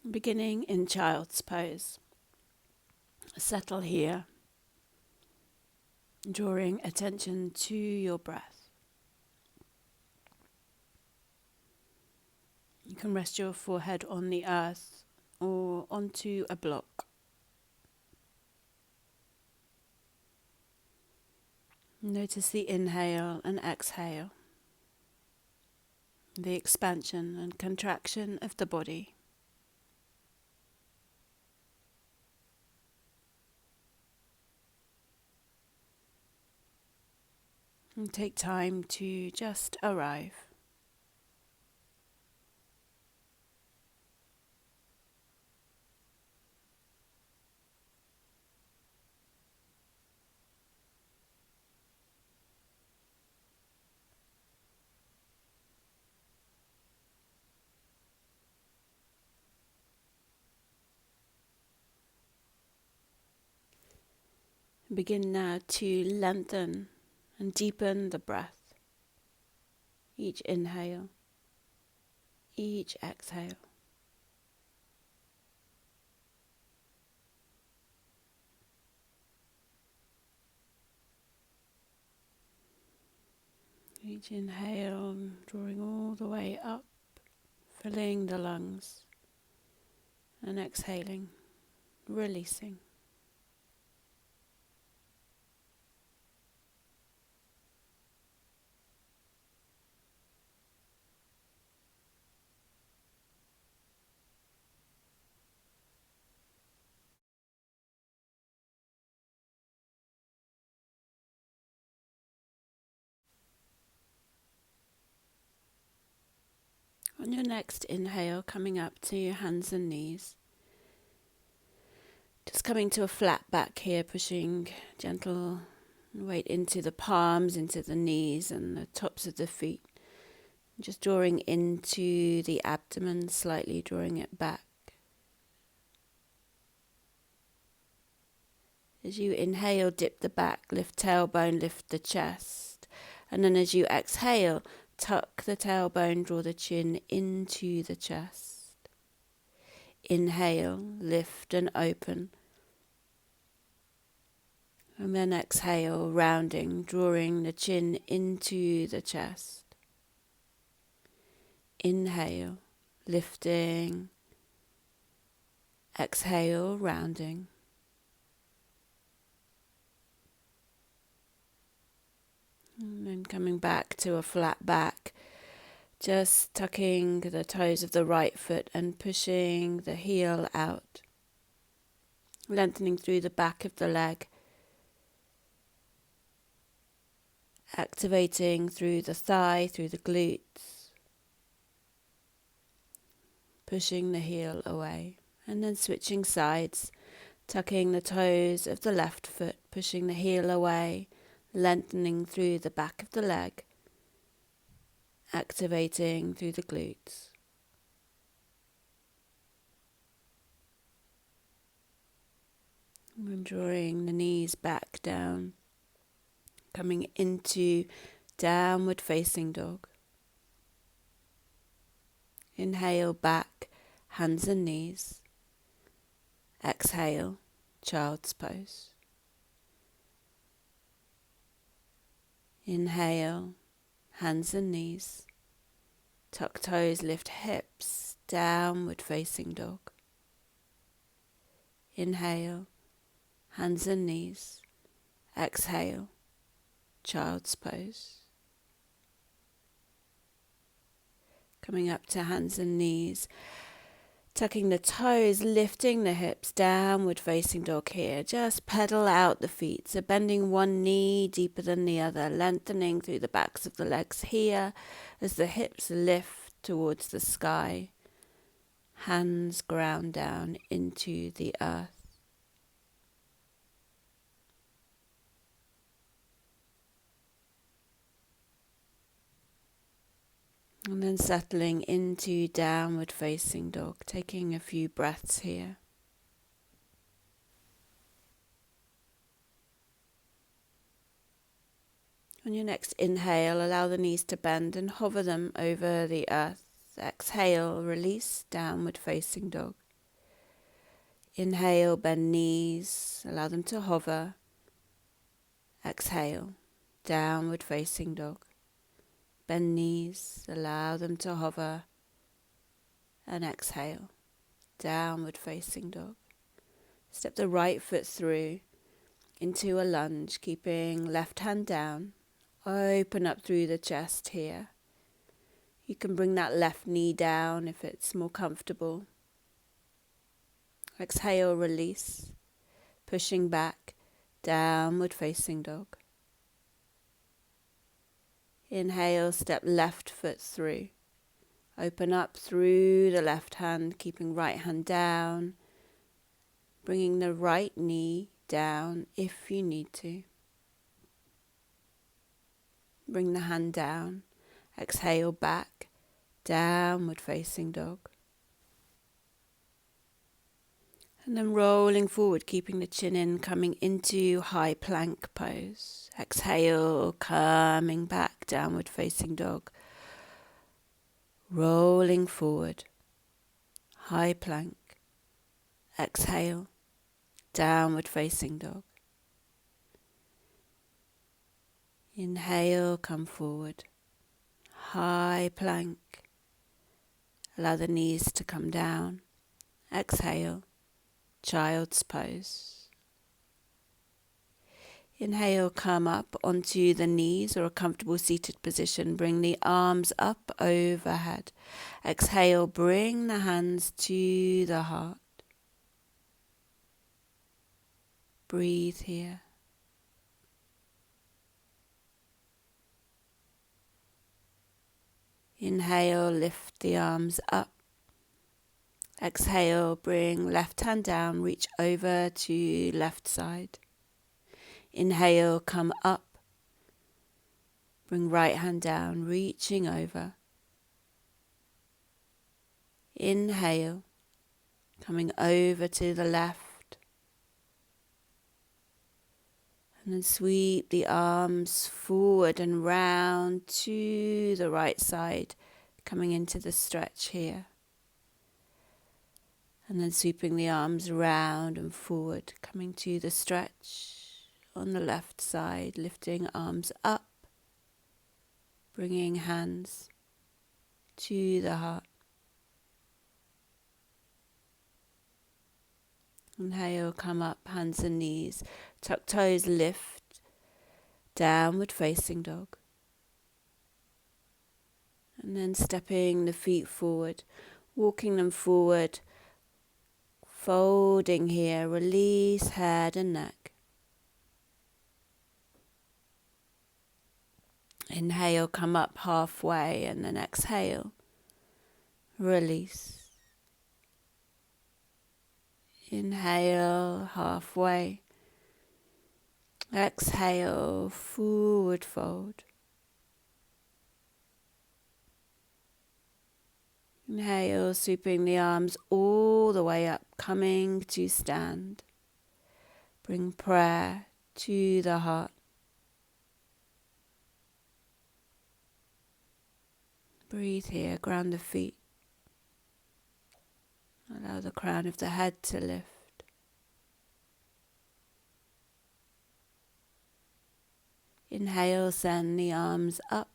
Beginning in child's pose. Settle here, drawing attention to your breath. You can rest your forehead on the earth or onto a block. Notice the inhale and exhale, the expansion and contraction of the body. And take time to just arrive. Begin now to lengthen and deepen the breath. Each inhale, each exhale. Each inhale, drawing all the way up, filling the lungs, and exhaling, releasing. On your next inhale, coming up to your hands and knees. Just coming to a flat back here, pushing gentle weight into the palms, into the knees and the tops of the feet. Just drawing into the abdomen, slightly drawing it back. As you inhale, dip the back, lift tailbone, lift the chest. And then as you exhale, tuck the tailbone, draw the chin into the chest. Inhale, lift and open. And then exhale, rounding, drawing the chin into the chest. Inhale, lifting. Exhale, rounding. And then coming back to a flat back, just tucking the toes of the right foot and pushing the heel out, lengthening through the back of the leg, activating through the thigh, through the glutes, pushing the heel away, and then switching sides, tucking the toes of the left foot, pushing the heel away, lengthening through the back of the leg, activating through the glutes. And drawing the knees back down, coming into downward facing dog. Inhale back, hands and knees. Exhale, child's pose. Inhale, hands and knees. Tuck toes, lift hips, downward facing dog. Inhale, hands and knees. Exhale, child's pose. Coming up to hands and knees. Tucking the toes, lifting the hips, downward facing dog here. Just pedal out the feet. So bending one knee deeper than the other, lengthening through the backs of the legs here as the hips lift towards the sky. Hands ground down into the earth. And then settling into downward facing dog, taking a few breaths here. On your next inhale, allow the knees to bend and hover them over the earth. Exhale, release, downward facing dog. Inhale, bend knees, allow them to hover. Exhale, downward facing dog. Bend knees, allow them to hover. And exhale, downward facing dog. Step the right foot through into a lunge, keeping left hand down. Open up through the chest here. You can bring that left knee down if it's more comfortable. Exhale, release, pushing back, downward facing dog. Inhale, step left foot through. Open up through the left hand, keeping right hand down. Bringing the right knee down if you need to. Bring the hand down. Exhale, back, downward facing dog. And then rolling forward, keeping the chin in, coming into high plank pose. Exhale, coming back, downward facing dog. Rolling forward, high plank. Exhale, downward facing dog. Inhale, come forward, high plank. Allow the knees to come down. Exhale, child's pose. Inhale, come up onto the knees or a comfortable seated position. Bring the arms up overhead. Exhale, bring the hands to the heart. Breathe here. Inhale, lift the arms up. Exhale, bring left hand down, reach over to left side. Inhale, come up. Bring right hand down, reaching over. Inhale, coming over to the left. And then sweep the arms forward and round to the right side, coming into the stretch here. And then sweeping the arms round and forward, coming to the stretch on the left side, lifting arms up, bringing hands to the heart. Inhale, come up, hands and knees, tuck toes, lift, downward facing dog. And then stepping the feet forward, walking them forward, folding here, release head and neck. Inhale, come up halfway, and then exhale, release. Inhale, halfway. Exhale, forward fold. Inhale, sweeping the arms all the way up, coming to stand. Bring prayer to the heart. Breathe here, ground the feet. Allow the crown of the head to lift. Inhale, send the arms up.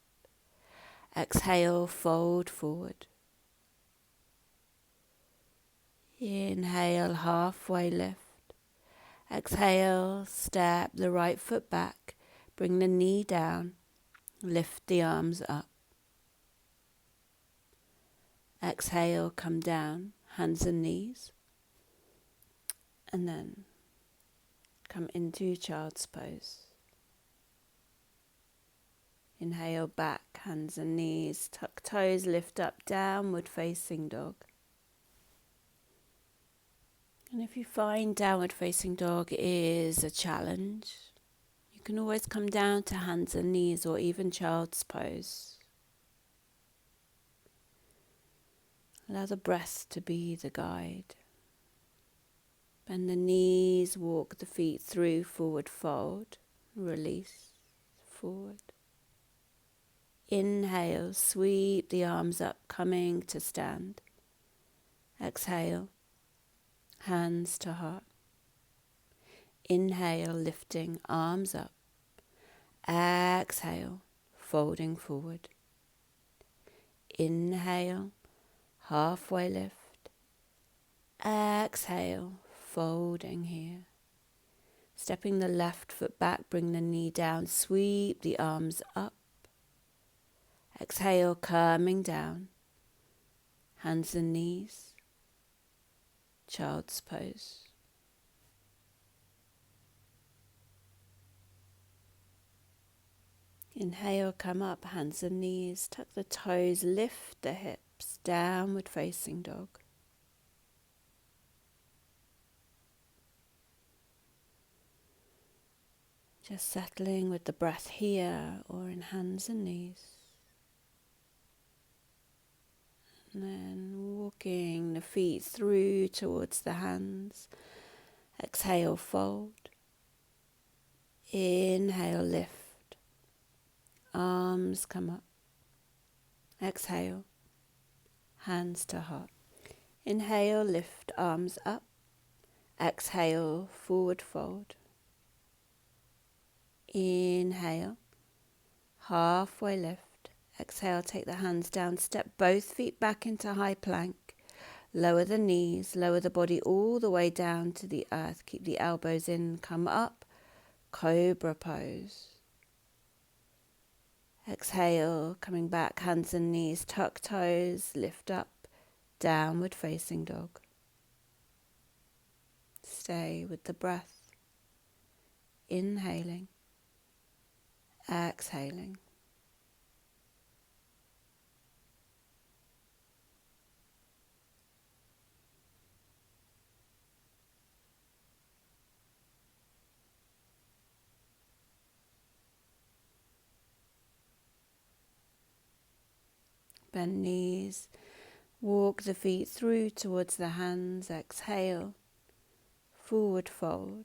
Exhale, fold forward. Inhale, halfway lift. Exhale, step the right foot back. Bring the knee down. Lift the arms up. Exhale, come down, hands and knees. And then come into child's pose. Inhale, back, hands and knees, tuck toes, lift up, downward facing dog. And if you find downward facing dog is a challenge, you can always come down to hands and knees or even child's pose. Allow the breath to be the guide. Bend the knees, walk the feet through, forward fold, release, forward. Inhale, sweep the arms up, coming to stand. Exhale, hands to heart. Inhale, lifting arms up. Exhale, folding forward. Inhale, halfway lift. Exhale, folding here. Stepping the left foot back, bring the knee down, sweep the arms up. Exhale, calming down. Hands and knees. Child's pose. Inhale, come up, hands and knees. Tuck the toes, lift the hips, downward facing dog. Just settling with the breath here or in hands and knees. And then walking the feet through towards the hands. Exhale, fold. Inhale, lift. Arms come up. Exhale, hands to heart. Inhale, lift arms up. Exhale, forward fold. Inhale, halfway lift. Exhale, take the hands down. Step both feet back into high plank. Lower the knees, lower the body all the way down to the earth. Keep the elbows in, come up. Cobra pose. Exhale, coming back, hands and knees, tuck toes, lift up, downward facing dog. Stay with the breath. Inhaling, exhaling. Bend knees, walk the feet through towards the hands. Exhale, forward fold.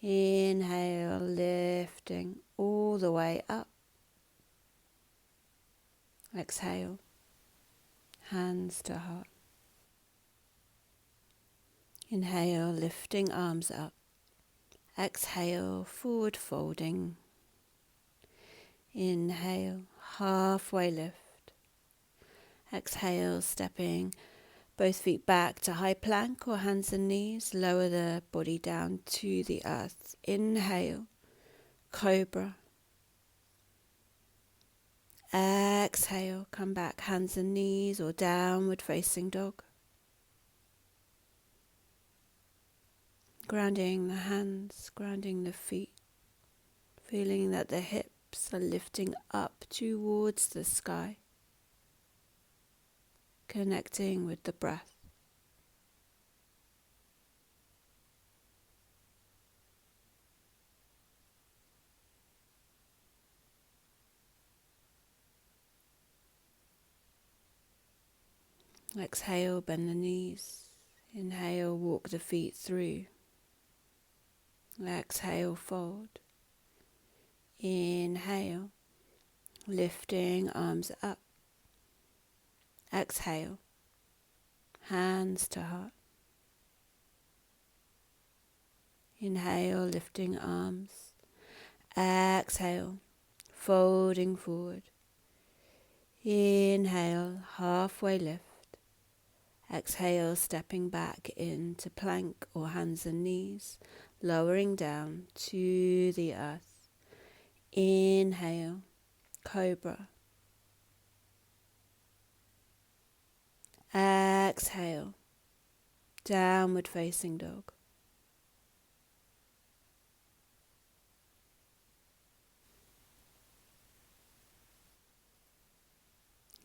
Inhale, lifting all the way up. Exhale, hands to heart. Inhale, lifting arms up. Exhale, forward folding. Inhale, halfway lift. Exhale, stepping both feet back to high plank or hands and knees. Lower the body down to the earth. Inhale, cobra. Exhale, come back, hands and knees or downward facing dog. Grounding the hands, grounding the feet. Feeling that the hips are lifting up towards the sky. Connecting with the breath. Exhale, bend the knees. Inhale, walk the feet through. Exhale, fold. Inhale, lifting arms up. Exhale, hands to heart. Inhale, lifting arms. Exhale, folding forward. Inhale, halfway lift. Exhale, stepping back into plank or hands and knees, lowering down to the earth. Inhale, cobra. Exhale, downward facing dog.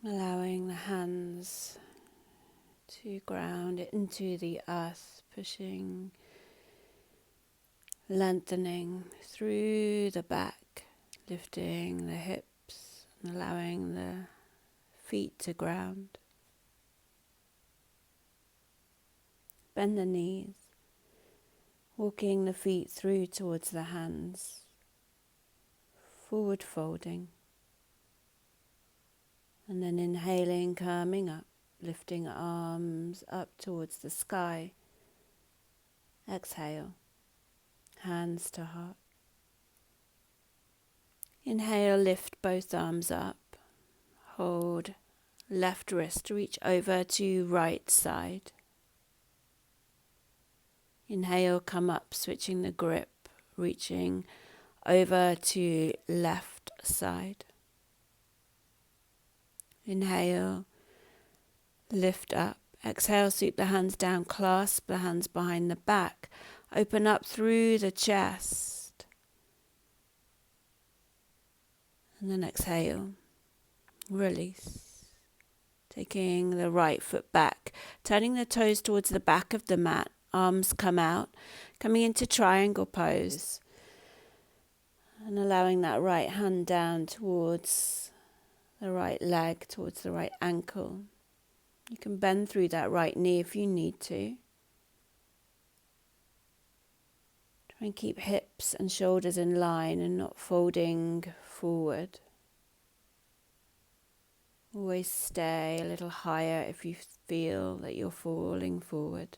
Allowing the hands to ground into the earth, pushing, lengthening through the back, lifting the hips and allowing the feet to ground. Bend the knees, walking the feet through towards the hands, forward folding, and then inhaling, coming up, lifting arms up towards the sky, Exhale, hands to heart. Inhale, lift both arms up. Hold left wrist, reach over to right side. Inhale, come up, switching the grip, reaching over to left side. Inhale, lift up. Exhale, sweep the hands down, clasp the hands behind the back. Open up through the chest. And then exhale, release. Taking the right foot back, turning the toes towards the back of the mat. Arms come out, coming into triangle pose. And allowing that right hand down towards the right leg, towards the right ankle. You can bend through that right knee if you need to. Try and keep hips and shoulders in line and not folding forward. Always stay a little higher if you feel that you're falling forward.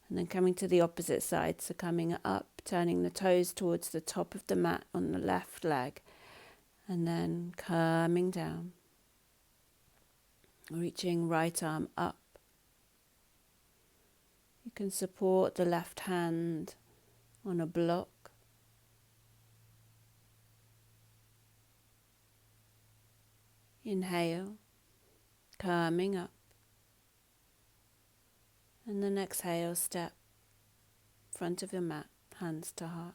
And then coming to the opposite side, so coming up, turning the toes towards the top of the mat on the left leg, and then coming down. Reaching right arm up. You can support the left hand on a block. Inhale, coming up. And then exhale, step front of your mat, hands to heart.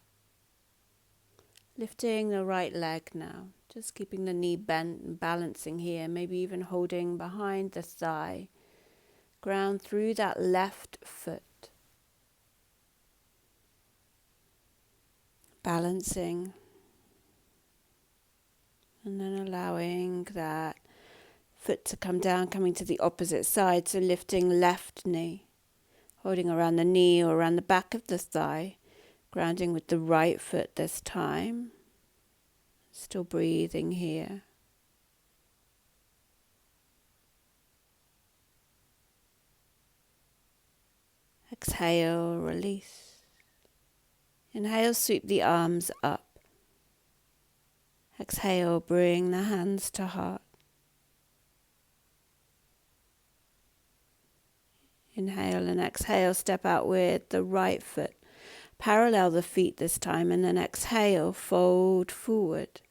Lifting the right leg now, just keeping the knee bent and balancing here, maybe even holding behind the thigh. Ground through that left foot. Balancing. And then allowing that foot to come down, coming to the opposite side, so lifting left knee. Holding around the knee or around the back of the thigh, grounding with the right foot this time. Still breathing here. Exhale, release. Inhale, sweep the arms up. Exhale, bring the hands to heart. Inhale and exhale, step out with the right foot. Parallel the feet this time, and then exhale, fold forward.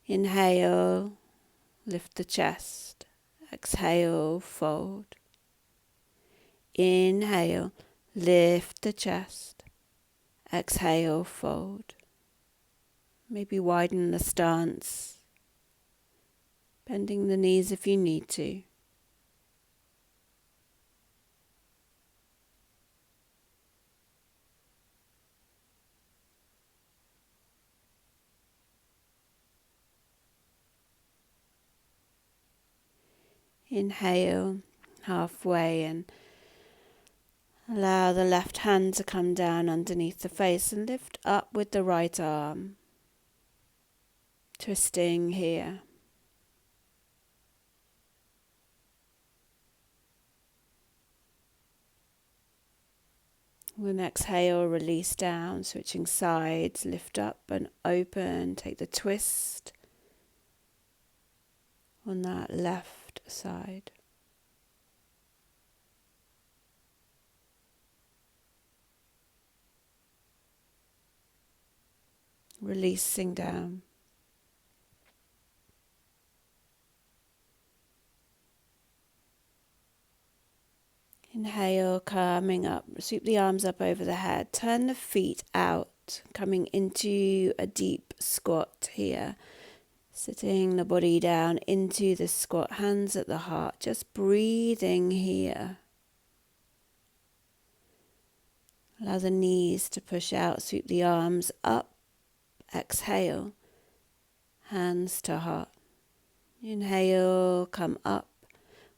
Inhale, lift the chest. Exhale, fold. Inhale, lift the chest. Exhale, fold. Maybe widen the stance. Bending the knees if you need to. Inhale halfway and allow the left hand to come down underneath the face and lift up with the right arm. Twisting here. Then exhale, release down, switching sides, lift up and open, take the twist on that left side. Releasing down. Inhale, coming up, sweep the arms up over the head, turn the feet out, coming into a deep squat here. Sitting the body down into the squat, hands at the heart, just breathing here. Allow the knees to push out, sweep the arms up, exhale, hands to heart. Inhale, come up,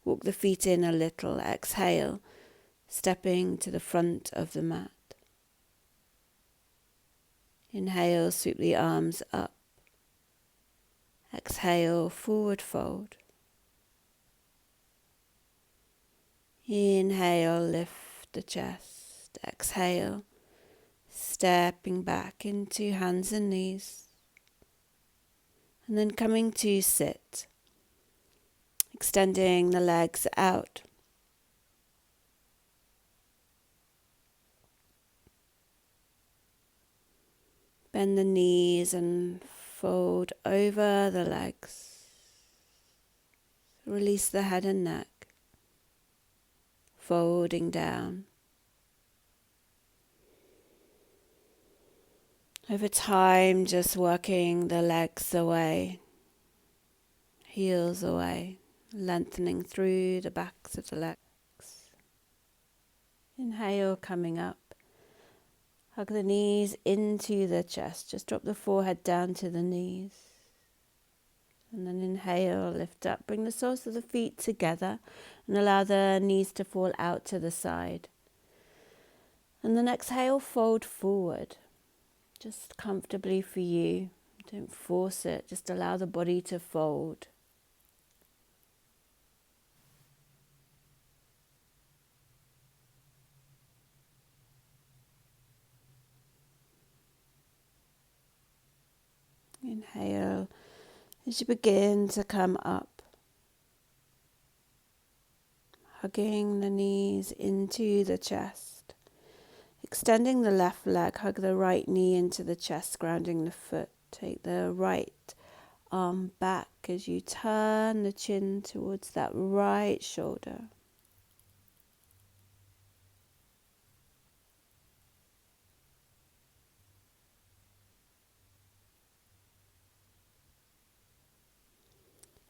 walk the feet in a little, exhale, stepping to the front of the mat. Inhale, sweep the arms up. Exhale, forward fold. Inhale, lift the chest. Exhale, stepping back into hands and knees. And then coming to sit, extending the legs out. Bend the knees and fold over the legs. Release the head and neck, folding down. Over time, just working the legs away, heels away, lengthening through the backs of the legs. Inhale, coming up. Hug the knees into the chest. Just drop the forehead down to the knees. And then inhale, lift up. Bring the soles of the feet together and allow the knees to fall out to the side. And then exhale, fold forward. Just comfortably for you. Don't force it. Just allow the body to fold. Inhale as you begin to come up. Hugging the knees into the chest. Extending the left leg, hug the right knee into the chest, grounding the foot. Take the right arm back as you turn the chin towards that right shoulder.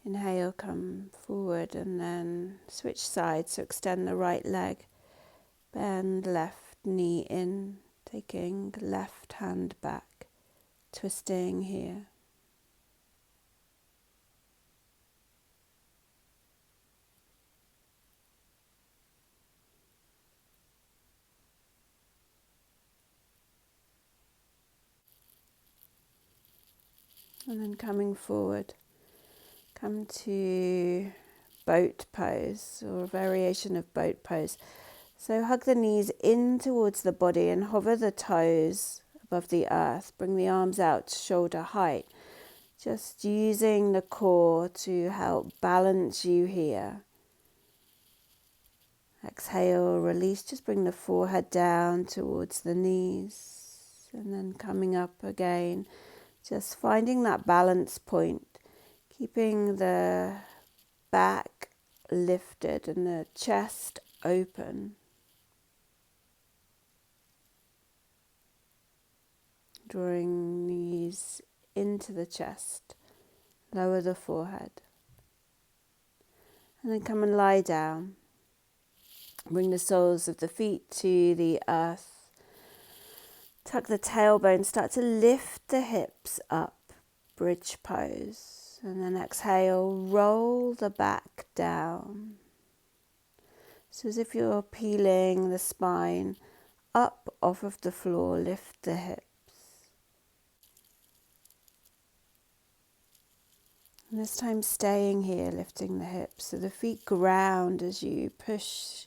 Inhale, come forward and then switch sides. So extend the right leg, bend left knee in, taking left hand back, twisting here. And then coming forward, come to boat pose or a variation of boat pose. So hug the knees in towards the body and hover the toes above the earth. Bring the arms out to shoulder height. Just using the core to help balance you here. Exhale, release. Just bring the forehead down towards the knees. And then coming up again. Just finding that balance point. Keeping the back lifted and the chest open. Drawing knees into the chest. Lower the forehead. And then come and lie down. Bring the soles of the feet to the earth. Tuck the tailbone. Start to lift the hips up. Bridge pose. And then exhale, roll the back down. So as if you're peeling the spine up off of the floor, lift the hips. And this time staying here, lifting the hips. So the feet ground as you push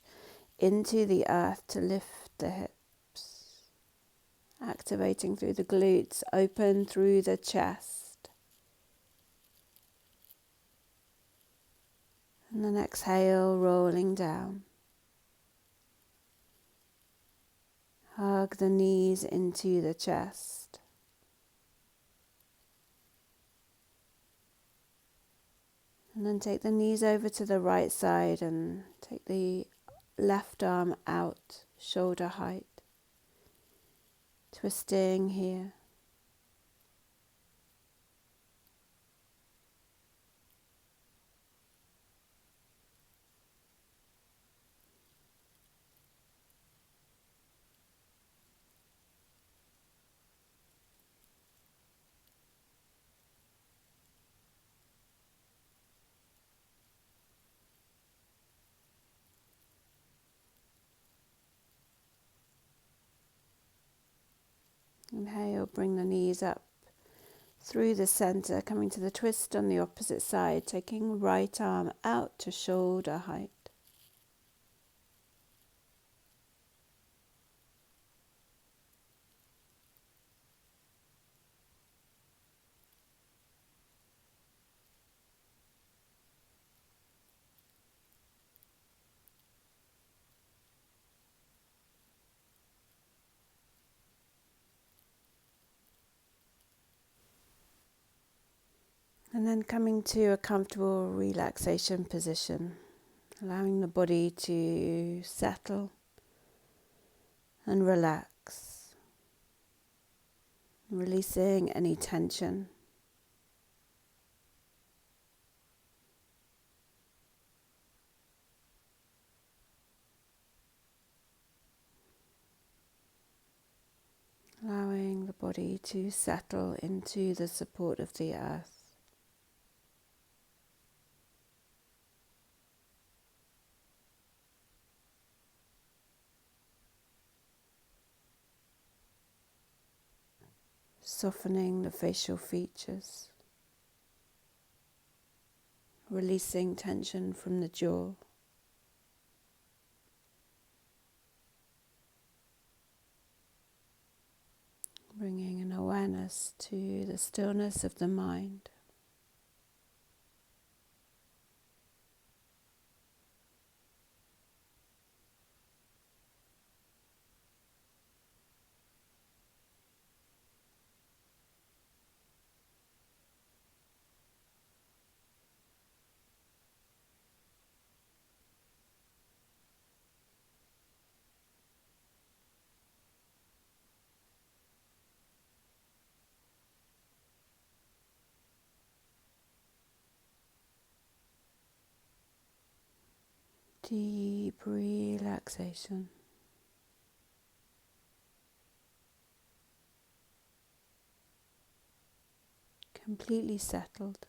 into the earth to lift the hips. Activating through the glutes, open through the chest. And then exhale, rolling down. Hug the knees into the chest. And then take the knees over to the right side and take the left arm out, shoulder height. Twisting here. Inhale, bring the knees up through the center, coming to the twist on the opposite side, taking right arm out to shoulder height. And then coming to a comfortable relaxation position, allowing the body to settle and relax, releasing any tension. Allowing the body to settle into the support of the earth. Softening the facial features, releasing tension from the jaw. Bringing an awareness to the stillness of the mind. Deep relaxation. Completely settled.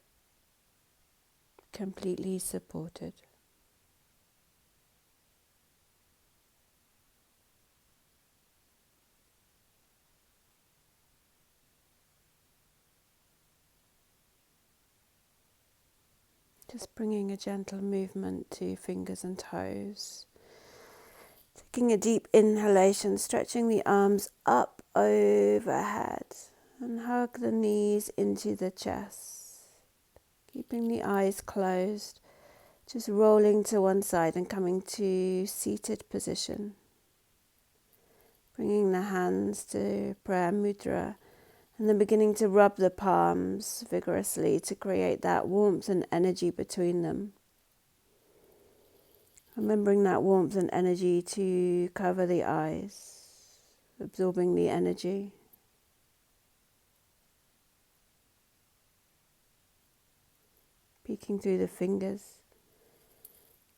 Completely supported. Just bringing a gentle movement to fingers and toes. Taking a deep inhalation, stretching the arms up overhead and hug the knees into the chest. Keeping the eyes closed, just rolling to one side and coming to seated position. Bringing the hands to prayer mudra and then beginning to rub the palms vigorously to create that warmth and energy between them. Remembering that warmth and energy to cover the eyes, absorbing the energy. Peeking through the fingers,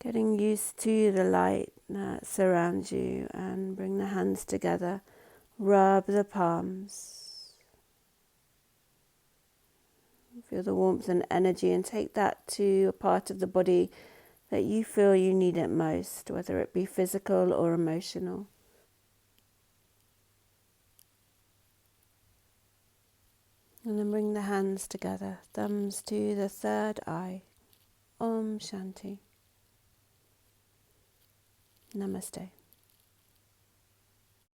getting used to the light that surrounds you, and bring the hands together, rub the palms. Feel the warmth and energy and take that to a part of the body that you feel you need it most, whether it be physical or emotional. And then bring the hands together, thumbs to the third eye. Om Shanti. Namaste.